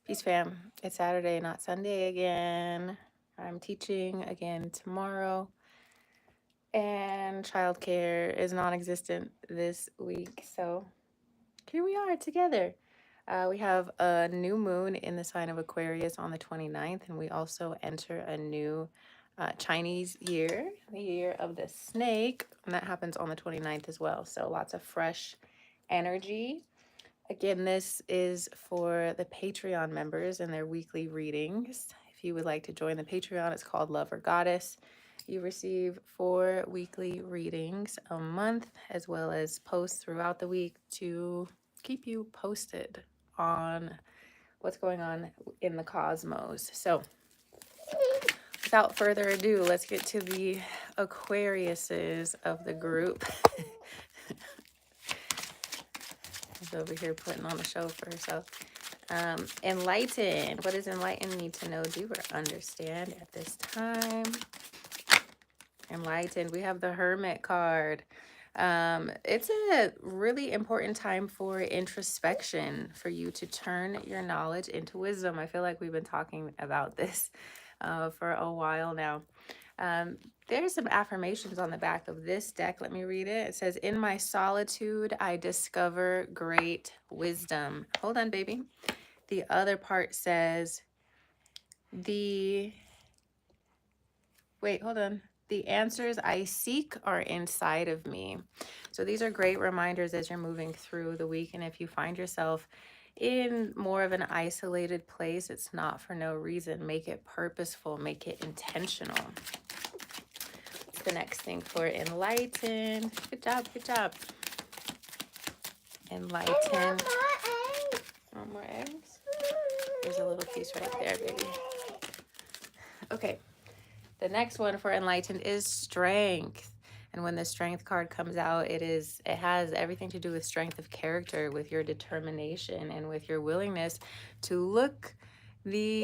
Peace, fam. It's Saturday, not Sunday again. I'm teaching again tomorrow, and childcare is non existent this week. So here we are together. We have a new moon in the sign of Aquarius on the 29th, and we also enter a new Chinese year, the year of the snake, and that happens on the 29th as well. So lots of fresh energy. Again, this is for the Patreon members and their weekly readings. If you would like to join the Patreon, it's called Love or Goddess. You receive 4 weekly readings a month, as well as posts throughout the week to keep you posted on what's going on in the cosmos. So, without further ado, let's get to the Aquariuses of the group. She's over here putting on a show for herself. Enlightened. What does enlightened need to know, do, or understand at this time? Enlightened. We have the Hermit card. It's a really important time for introspection, for you to turn your knowledge into wisdom. I feel like we've been talking about this for a while now. There's some affirmations on the back of this deck. Let me read it. It says, "In my solitude, I discover great wisdom." Hold on, baby. The other part says, hold on. "The answers I seek are inside of me." So these are great reminders as you're moving through the week. And if you find yourself in more of an isolated place, it's not for no reason. Make it purposeful, make it intentional. What's the next thing for enlightened? Good job, good job. Enlightened. Want more eggs? There's a little piece right there, baby. Okay. The next one for enlightened is strength. And when the strength card comes out, it has everything to do with strength of character, with your determination and with your willingness to look the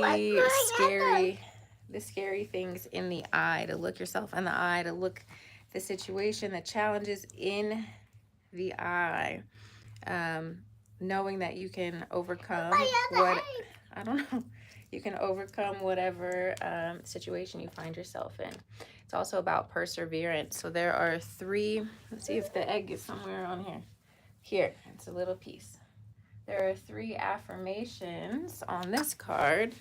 scary things in the eye, to look yourself in the eye, to look the situation, the challenges in the eye. Knowing that you can overcome you can overcome whatever situation you find yourself in. It's also about perseverance. So there are 3, let's see if the egg is somewhere on here. Here, it's a little piece. There are 3 affirmations on this card.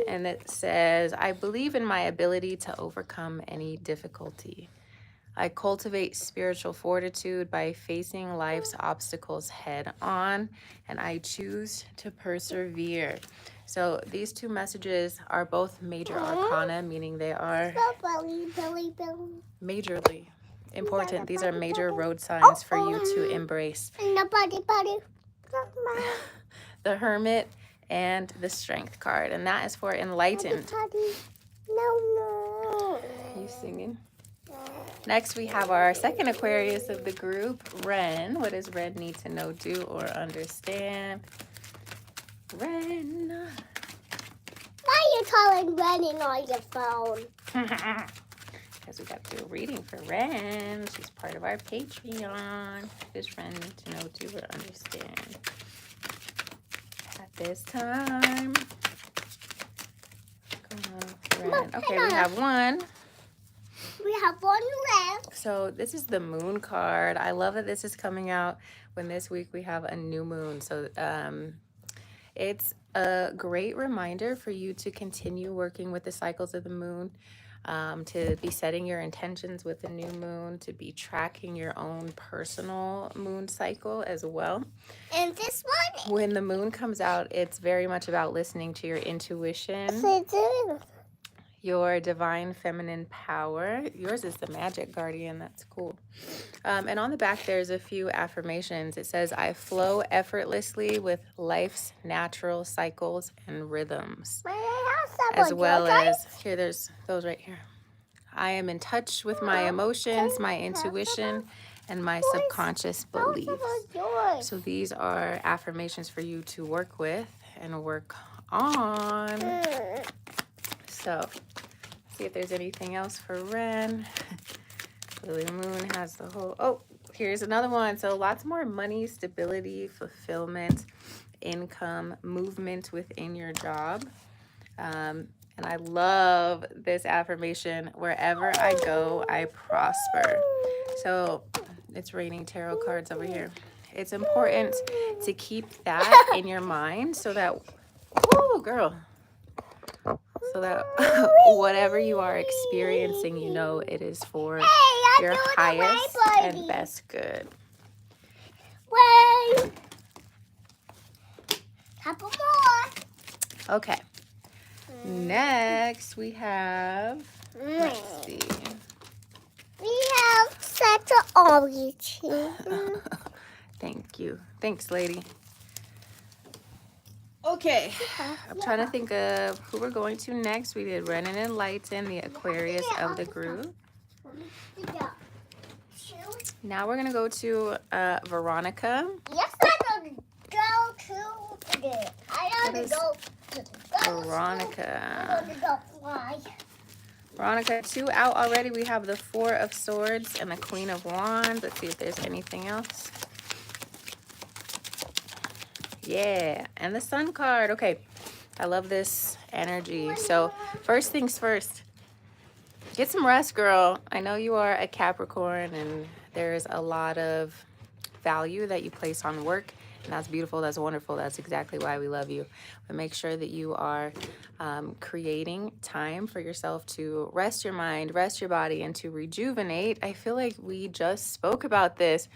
And it says, "I believe in my ability to overcome any difficulty. I cultivate spiritual fortitude by facing life's obstacles head on, and I choose to persevere." So these 2 messages are both major arcana, meaning they are majorly important. These are major road signs for you to embrace. The Hermit and the Strength card, and that is for enlightened. No. You singing? Next, we have our second Aquarius of the group, Ren. What does Ren need to know, do, or understand? Ren. Why are you calling Ren on your phone? Because we got to do a reading for Ren. She's part of our Patreon. What does Ren need to know, do, or understand at this time? Ren. Okay, we have one. We have one left. So this is the moon card. I love that this is coming out when this week we have a new moon. So it's a great reminder for you to continue working with the cycles of the moon, to be setting your intentions with the new moon, to be tracking your own personal moon cycle as well. And this one? When the moon comes out, it's very much about listening to your intuition, your divine feminine power. Yours is the magic guardian. That's cool. And on the back, there's a few affirmations. It says, "I flow effortlessly with life's natural cycles and rhythms." As well as, here, there's those right here. "I am in touch with my emotions, my intuition, and my subconscious beliefs." So these are affirmations for you to work with and work on. So, see if there's anything else for Ren. Lily Moon has the whole, here's another one. So lots more money, stability, fulfillment income, movement within your job. And I love this affirmation: wherever I go, I prosper. So it's raining tarot cards over here. It's important to keep that in your mind so that, oh, girl, so that whatever you are experiencing, you know it is for your highest and best good. Wait. Couple more. Okay. Next, we have, let's see. We have such an orange. Thank you. Thanks, lady. Okay. I'm trying to think of who we're going to next. We did Renan and Lighten, the Aquarius of the group. Now we're going to go to Veronica. Yes, I know to go to today. I know to go to Veronica. fly. Veronica, 2 out already. We have the 4 of Swords and the Queen of Wands. Let's see if there's anything else. Yeah, and the Sun card. Okay, I love this energy. So first things first, get some rest, girl. I know you are a Capricorn and there's a lot of value that you place on work, and that's beautiful, that's wonderful, that's exactly why we love you. But make sure that you are creating time for yourself to rest your mind, rest your body, and to rejuvenate. I feel like we just spoke about this.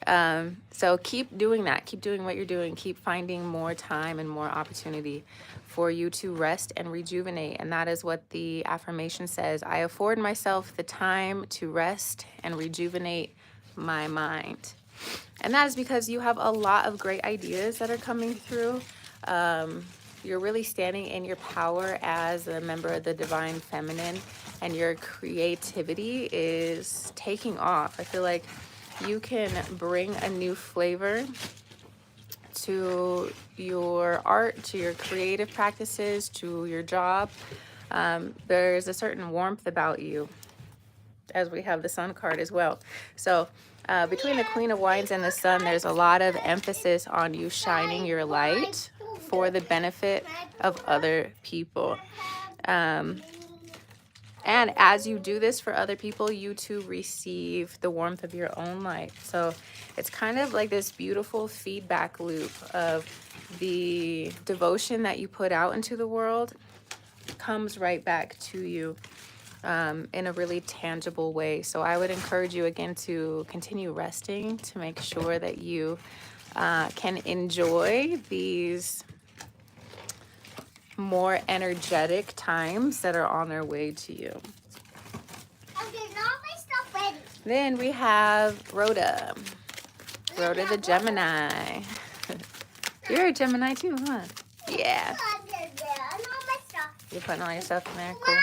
So keep doing that, keep doing what you're doing, keep finding more time and more opportunity for you to rest and rejuvenate. And that is what the affirmation says: I afford myself the time to rest and rejuvenate my mind. And that is because you have a lot of great ideas that are coming through. You're really standing in your power as a member of the divine feminine, and your creativity is taking off. I feel like you can bring a new flavor to your art, to your creative practices, to your job. There's a certain warmth about you, as we have the Sun card as well. So between the Queen of Wands and the Sun, there's a lot of emphasis on you shining your light for the benefit of other people. And as you do this for other people, you too receive the warmth of your own light. So it's kind of like this beautiful feedback loop of the devotion that you put out into the world comes right back to you in a really tangible way. So I would encourage you again to continue resting, to make sure that you can enjoy these more energetic times that are on their way to you. Okay, now my stuff ready. Then we have Rhoda. Rhoda the Gemini. You're a Gemini too, huh? Yeah. You're putting all your stuff in there? Cool.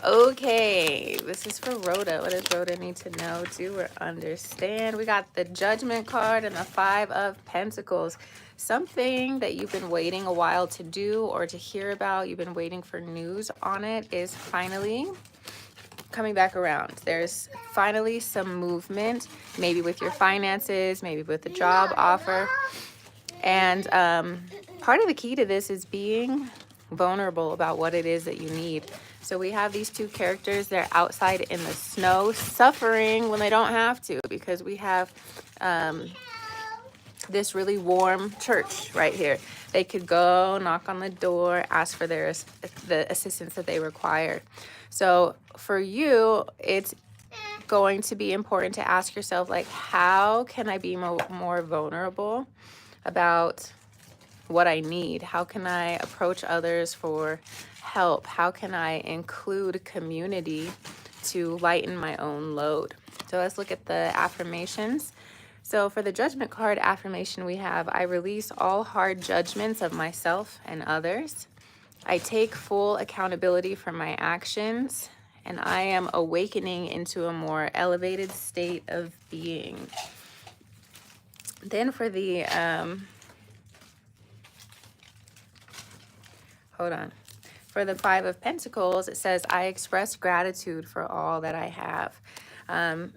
Okay, this is for Rhoda. What does Rhoda need to know, do, or understand? We got the Judgment card and the 5 of Pentacles. Something that you've been waiting a while to do or to hear about, you've been waiting for news on it, is finally coming back around. There's finally some movement, maybe with your finances, maybe with a job offer. And part of the key to this is being vulnerable about what it is that you need. So we have these 2 characters. They're outside in the snow, suffering when they don't have to, because we have this really warm church right here. They could go knock on the door, ask for the assistance that they require. So for you, it's going to be important to ask yourself, like, how can I be more vulnerable about what I need? How can I approach others for help? How can I include community to lighten my own load? So let's look at the affirmations. So for the Judgment card affirmation, we have: I release all hard judgments of myself and others. I take full accountability for my actions, and I am awakening into a more elevated state of being. Then for the for the 5 of Pentacles, it says, I express gratitude for all that I have.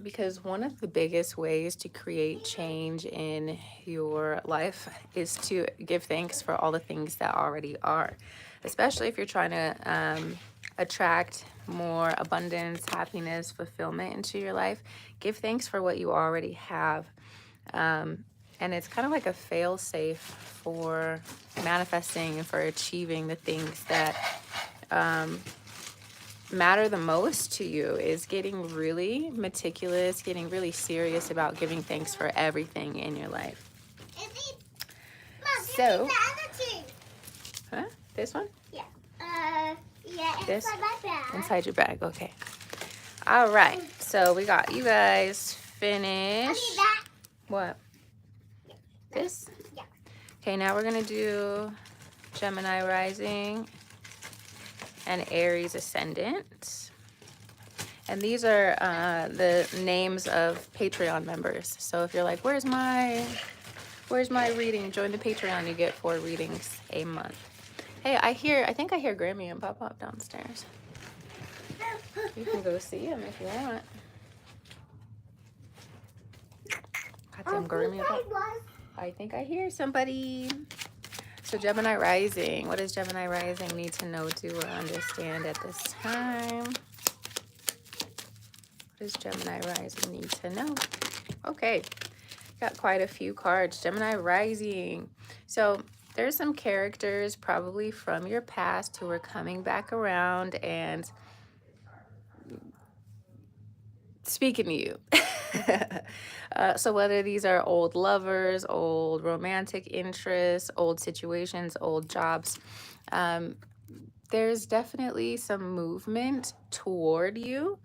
Because one of the biggest ways to create change in your life is to give thanks for all the things that already are, especially if you're trying to attract more abundance, happiness, fulfillment into your life. Give thanks for what you already have. And it's kind of like a fail safe for manifesting and for achieving the things that matter the most to you. Is getting really meticulous, getting really serious about giving thanks for everything in your life. So, huh? This one? Yeah. Yeah, This? inside my bag. Inside your bag, okay. All right, so we got you guys finished. I need that. What? This? Yeah. Okay, now we're gonna do Gemini rising and Aries ascendant. And these are the names of Patreon members. So if you're like, where's my reading? Join the Patreon, you get 4 readings a month. Hey, I think I hear Grammy and Pop Pop downstairs. You can go see him if you want. Got them Grammy and Pop. I think I hear somebody. So Gemini rising. What does Gemini rising need to know, do, or understand at this time? What does Gemini rising need to know? Okay, got quite a few cards. Gemini rising. So there's some characters probably from your past who are coming back around and speaking to you. So whether these are old lovers, old romantic interests, old situations, old jobs, there's definitely some movement toward you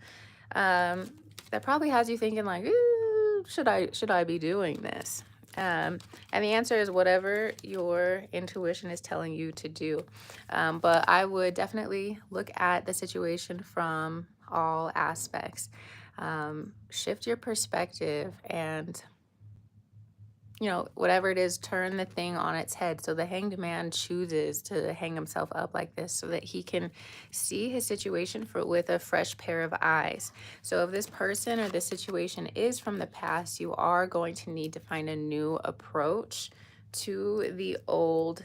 that probably has you thinking like, ooh, should I be doing this? And the answer is whatever your intuition is telling you to do. But I would definitely look at the situation from all aspects. Shift your perspective and, whatever it is, turn the thing on its head. So the hanged man chooses to hang himself up like this so that he can see his situation with a fresh pair of eyes. So if this person or this situation is from the past, you are going to need to find a new approach to the old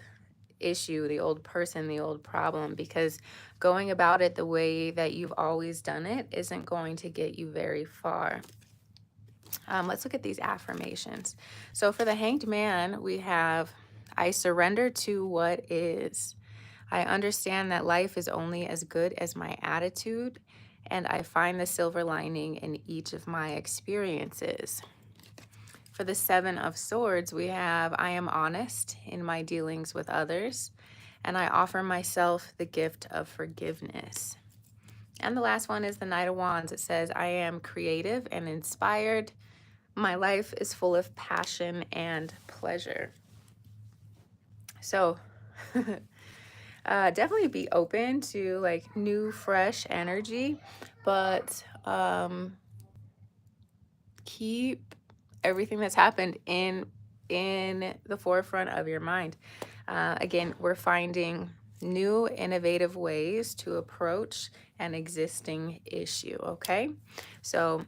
issue, the old person, the old problem, because going about it the way that you've always done it isn't going to get you very far. Let's look at these affirmations. So for the hanged man, we have, I surrender to what is. I understand that life is only as good as my attitude, and I find the silver lining in each of my experiences. For the 7 of Swords, we have, I am honest in my dealings with others, and I offer myself the gift of forgiveness. And the last one is the Knight of Wands. It says, I am creative and inspired. My life is full of passion and pleasure. So definitely be open to like new, fresh energy, but keep everything that's happened in the forefront of your mind. Again, we're finding new, innovative ways to approach an existing issue, okay? So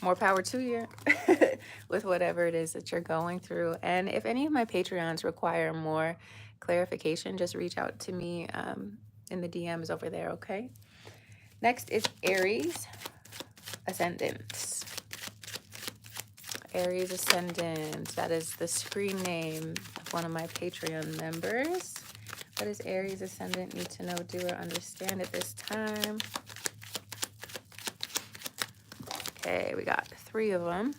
more power to you with whatever it is that you're going through. And if any of my Patreons require more clarification, just reach out to me in the DMs over there, okay? Next is Aries Ascendant. Aries Ascendant. That is the screen name of one of my Patreon members. What does Aries Ascendant need to know, do, or understand at this time? Okay, we got 3 of them.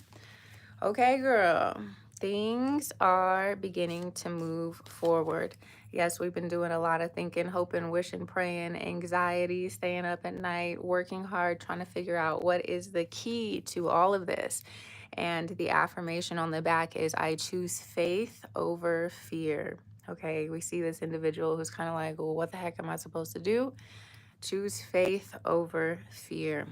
Okay, girl. Things are beginning to move forward. Yes, we've been doing a lot of thinking, hoping, wishing, praying, anxiety, staying up at night, working hard, trying to figure out what is the key to all of this. And the affirmation on the back is, I choose faith over fear. Okay, we see this individual who's kind of like, well, what the heck am I supposed to do? Choose faith over fear.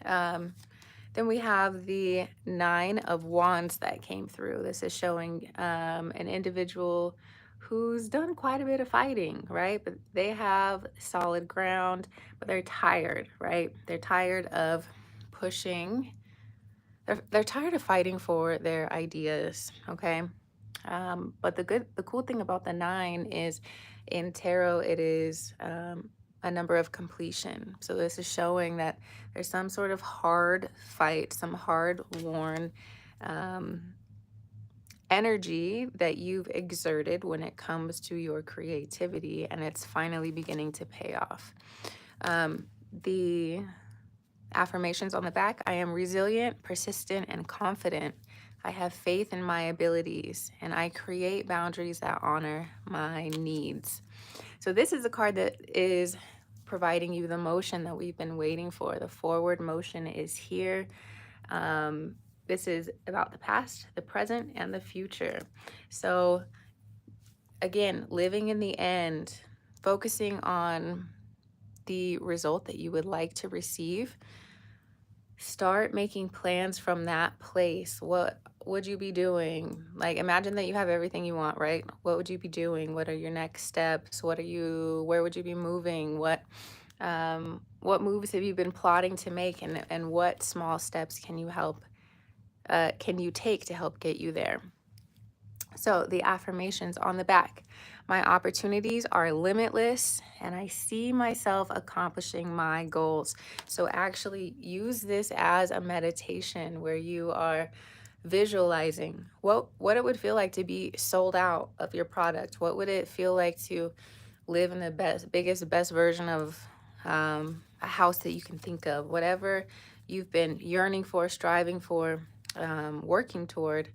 Then we have the 9 of Wands that came through. This is showing an individual who's done quite a bit of fighting, right? But they have solid ground, but they're tired, right? They're tired of pushing. They're tired of fighting for their ideas, okay? But the cool thing about the 9 is in tarot, it is a number of completion. So this is showing that there's some sort of hard fight, some hard worn energy that you've exerted when it comes to your creativity, and it's finally beginning to pay off. The affirmations on the back: I am resilient, persistent, and confident. I have faith in my abilities, and I create boundaries that honor my needs. So this is a card that is providing you the motion that we've been waiting for. The forward motion is here. This is about the past, the present, and the future. So again, living in the end, focusing on the result that you would like to receive. Start making plans from that place. What would you be doing? Like, imagine that you have everything you want, right? What would you be doing? What are your next steps? Where would you be moving? What moves have you been plotting to make, and what small steps can you take to help get you there? So the affirmations on the back: my opportunities are limitless, and I see myself accomplishing my goals. So actually use this as a meditation where you are visualizing what it would feel like to be sold out of your product. What would it feel like to live in the best version of a house that you can think of? Whatever you've been yearning for, striving for, working toward,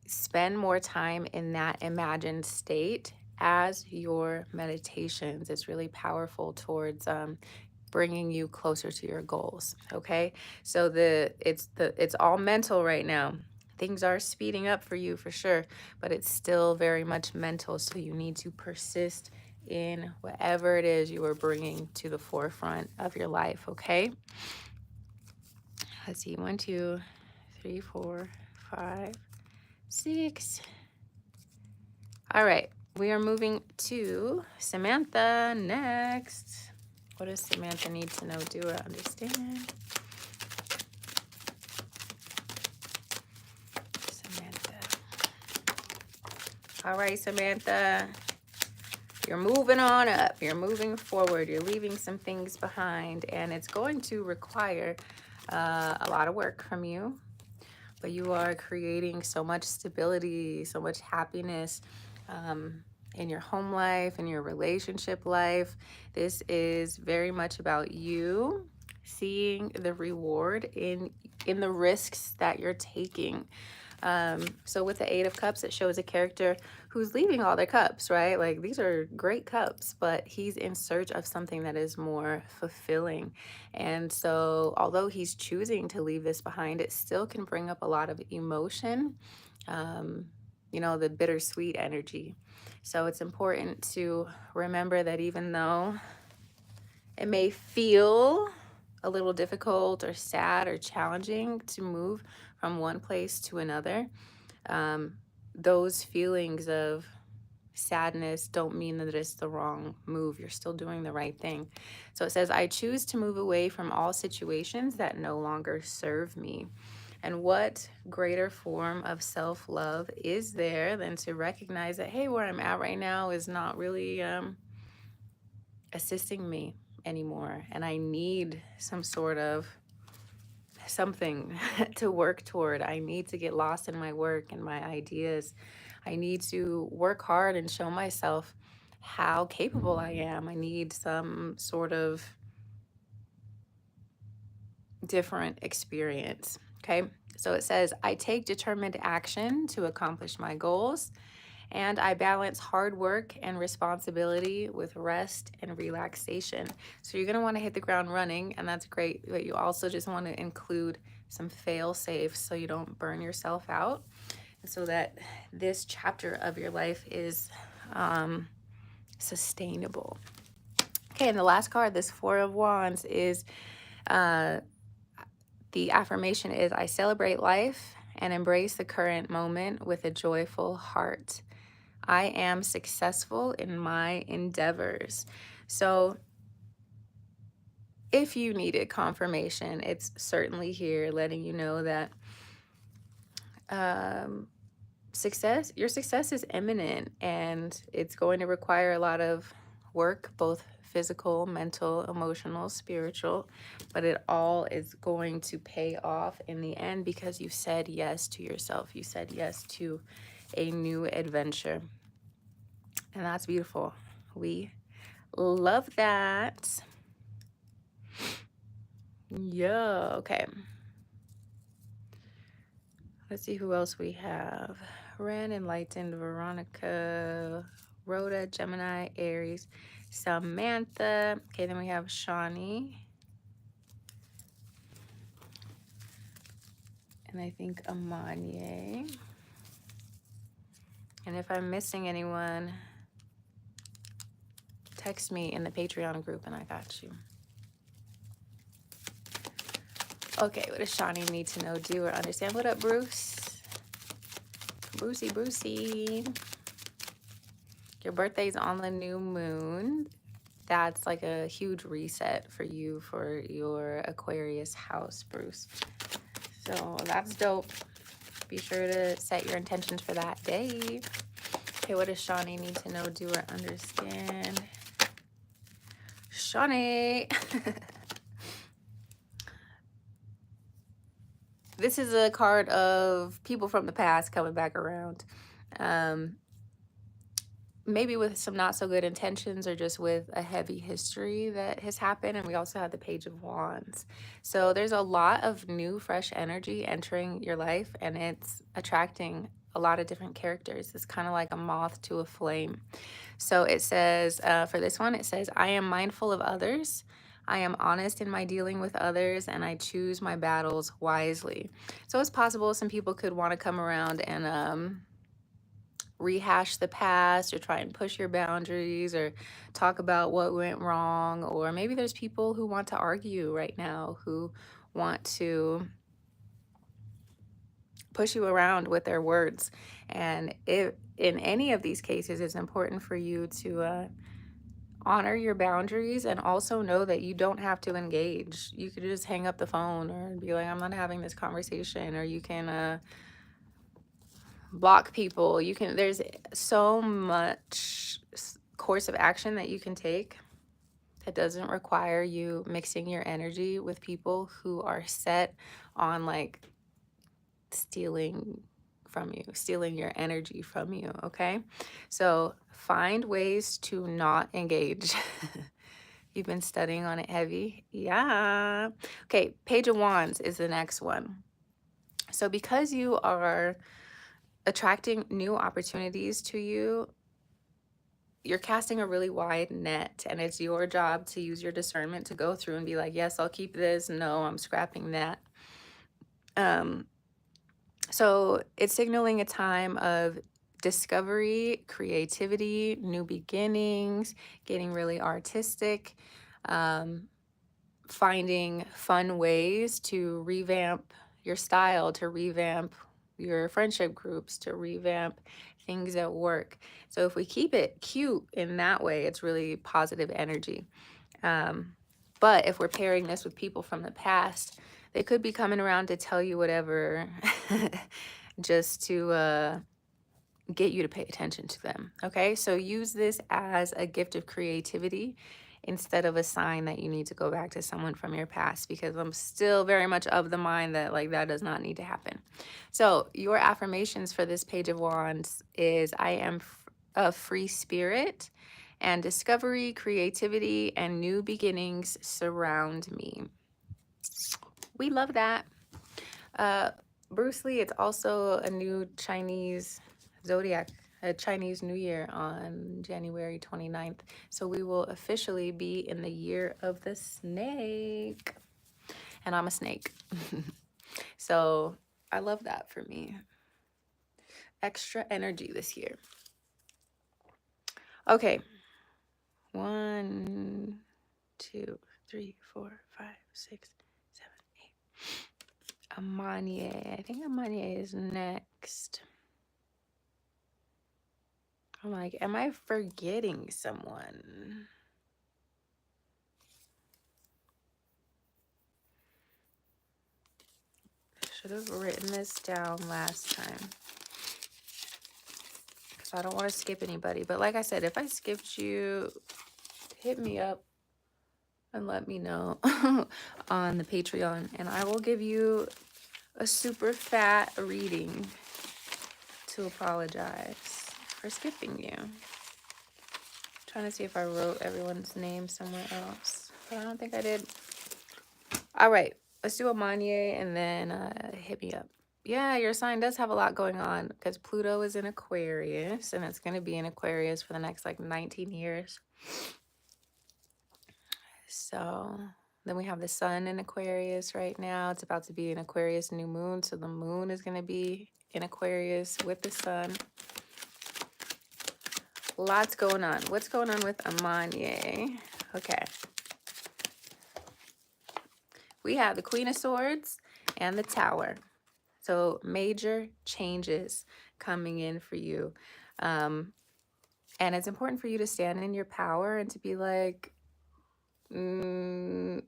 spend more time in that imagined state as your meditations. It's really powerful towards bringing you closer to your goals. Okay, so it's all mental right now. Things are speeding up for you for sure, but it's still very much mental. So you need to persist in whatever it is you are bringing to the forefront of your life. Okay, let's see. 1, 2, 3, 4, 5, 6. All right, we are moving to Samantha next. What does Samantha need to know, do, or understand? Samantha. All right, Samantha, you're moving on up. You're moving forward. You're leaving some things behind, and it's going to require a lot of work from you. But you are creating so much stability, so much happiness in your home life, in your relationship life. This is very much about you seeing the reward in the risks that you're taking. So with the 8 of Cups, it shows a character who's leaving all their cups, right? Like, these are great cups, but he's in search of something that is more fulfilling. And so although he's choosing to leave this behind, it still can bring up a lot of emotion, the bittersweet energy. So it's important to remember that even though it may feel a little difficult or sad or challenging to move from one place to another, those feelings of sadness don't mean that it's the wrong move. You're still doing the right thing. So it says, I choose to move away from all situations that no longer serve me. And what greater form of self-love is there than to recognize that, hey, where I'm at right now is not really assisting me anymore, and I need some sort of something to work toward. I need to get lost in my work and my ideas. I need to work hard and show myself how capable I am. I need some sort of different experience. Okay, so it says, I take determined action to accomplish my goals, and I balance hard work and responsibility with rest and relaxation. So you're going to want to hit the ground running, and that's great, but you also just want to include some fail safes so you don't burn yourself out, and so that this chapter of your life is sustainable. Okay, and the last card, this 4 of Wands, is the affirmation is, I celebrate life and embrace the current moment with a joyful heart. I am successful in my endeavors. So if you needed confirmation, it's certainly here, letting you know that your success is imminent, and it's going to require a lot of work, both physical, mental, emotional, spiritual, but it all is going to pay off in the end because you said yes to yourself. You said yes to a new adventure, and that's beautiful. We love that. Yeah, okay. Let's see who else we have. Ren, Enlightened, Veronica, Rhoda, Gemini, Aries, Samantha. Okay, then we have Shawnee. And I think Amanye. And if I'm missing anyone, text me in the Patreon group and I got you. Okay, what does Shawnee need to know, do, or understand? What up, Bruce? Brucey. Your birthday's on the new moon. That's like a huge reset for you for your Aquarius house, Bruce. So that's dope. Be sure to set your intentions for that day. Okay, what does Shawnee need to know, do, or understand? Shawnee. This is a card of people from the past coming back around. Maybe with some not so good intentions or just with a heavy history that has happened. And we also have the Page of Wands. So there's a lot of new, fresh energy entering your life, and it's attracting a lot of different characters. It's kind of like a moth to a flame. So it says, for this one, it says, I am mindful of others. I am honest in my dealing with others, and I choose my battles wisely. So it's possible some people could want to come around and rehash the past or try and push your boundaries or talk about what went wrong. Or maybe there's people who want to argue right now, who want to push you around with their words. And if in any of these cases, it's important for you to honor your boundaries and also know that you don't have to engage. You could just hang up the phone or be like, I'm not having this conversation. Or you can block people. There's so much course of action that you can take that doesn't require you mixing your energy with people who are set on like stealing from you, stealing your energy from you. Okay, so find ways to not engage. You've been studying on it heavy. Yeah. Okay, Page of Wands is the next one. So because you are attracting new opportunities to you, you're casting a really wide net, and it's your job to use your discernment to go through and be like, yes, I'll keep this. No, I'm scrapping that. So it's signaling a time of discovery, creativity, new beginnings, getting really artistic, finding fun ways to revamp your style, to revamp your friendship groups, to revamp things at work. So if we keep it cute in that way, it's really positive energy. But if we're pairing this with people from the past, they could be coming around to tell you whatever just to get you to pay attention to them. Okay, so use this as a gift of creativity instead of a sign that you need to go back to someone from your past, because I'm still very much of the mind that like that does not need to happen. So your affirmations for this Page of Wands is, I am a free spirit, and discovery, creativity, and new beginnings surround me. We love that. Bruce Lee, it's also a new Chinese zodiac, a Chinese New Year on January 29th. So we will officially be in the year of the snake. And I'm a snake. So I love that for me. Extra energy this year. Okay. 1, 2, 3, 4, 5, 6, 7, 8. Amanye. I think Amanye is next. I'm like, am I forgetting someone? Should have written this down last time, because I don't want to skip anybody. But like I said, if I skipped you, hit me up and let me know on the Patreon, and I will give you a super fat reading to apologize for skipping you. Trying to see if I wrote everyone's name somewhere else, but I don't think I did. All right, let's do a Manye and then hit me up. Yeah, your sign does have a lot going on because Pluto is in Aquarius, and it's going to be in Aquarius for the next like 19 years. So then we have the sun in Aquarius right now. It's about to be an Aquarius new moon, so the moon is going to be in Aquarius with the sun. Lots going on. What's going on with Amanye? Okay. We have the Queen of Swords and the Tower. So major changes coming in for you. And it's important for you to stand in your power and to be like, to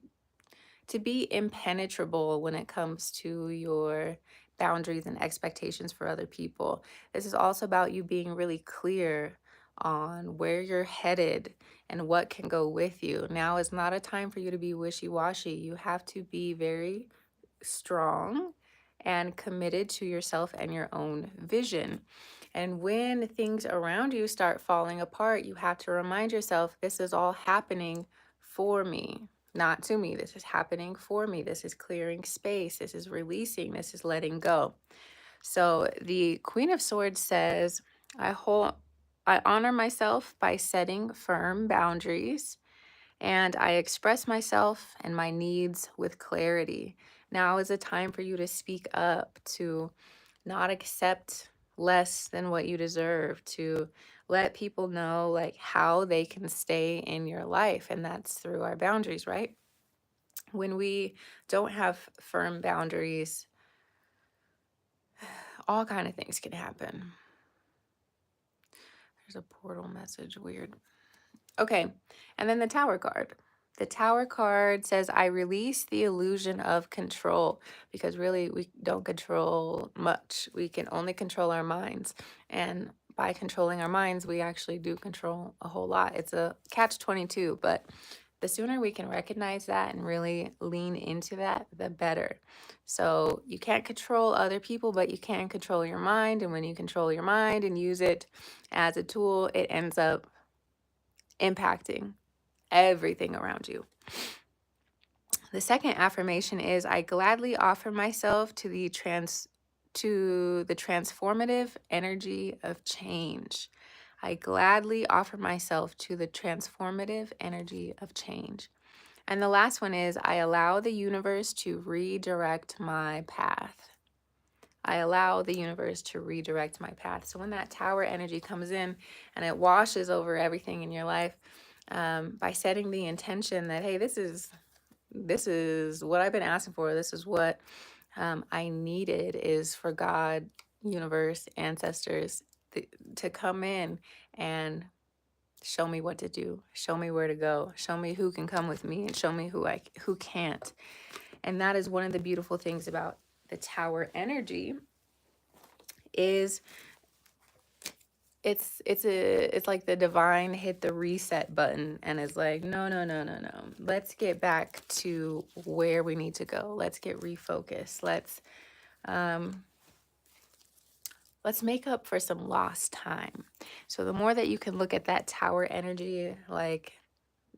be impenetrable when it comes to your boundaries and expectations for other people. This is also about you being really clear on where you're headed and what can go with you. Now is not a time for you to be wishy-washy. You have to be very strong and committed to yourself and your own vision. And when things around you start falling apart, you have to remind yourself, this is all happening for me, not to me. This is happening for me. This is clearing space. This is releasing. This is letting go. So the Queen of Swords says, I honor myself by setting firm boundaries, and I express myself and my needs with clarity. Now is a time for you to speak up, to not accept less than what you deserve, to let people know like how they can stay in your life, and that's through our boundaries, right? When we don't have firm boundaries, all kind of things can happen. There's a portal message, weird. Okay, and then the Tower card. The Tower card says, I release the illusion of control, because really we don't control much. We can only control our minds. And by controlling our minds, we actually do control a whole lot. It's a catch-22, but the sooner we can recognize that and really lean into that, the better. So you can't control other people, but you can control your mind. And when you control your mind and use it as a tool, it ends up impacting everything around you. The second affirmation is, I gladly offer myself to the transformative energy of change. I gladly offer myself to the transformative energy of change. And the last one is, I allow the universe to redirect my path. I allow the universe to redirect my path. So when that Tower energy comes in and it washes over everything in your life, by setting the intention that, hey, this is what I've been asking for. This is what I needed, is for God, universe, ancestors to come in and show me what to do, show me where to go, show me who can come with me, and show me who can't. And that is one of the beautiful things about the Tower energy, is it's like the divine hit the reset button and is like, no, let's get back to where we need to go. Let's get refocused. Let's make up for some lost time. So the more that you can look at that Tower energy like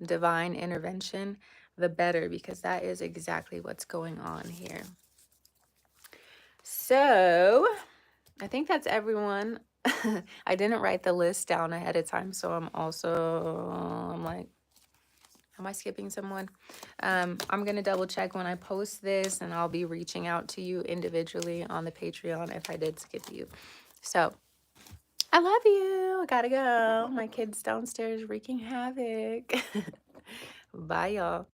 divine intervention, the better, because that is exactly what's going on here. So I think that's everyone. I didn't write the list down ahead of time, so I'm like, am I skipping someone? I'm going to double check when I post this, and I'll be reaching out to you individually on the Patreon if I did skip you. So I love you. I gotta go. My kid's downstairs wreaking havoc. Bye, y'all.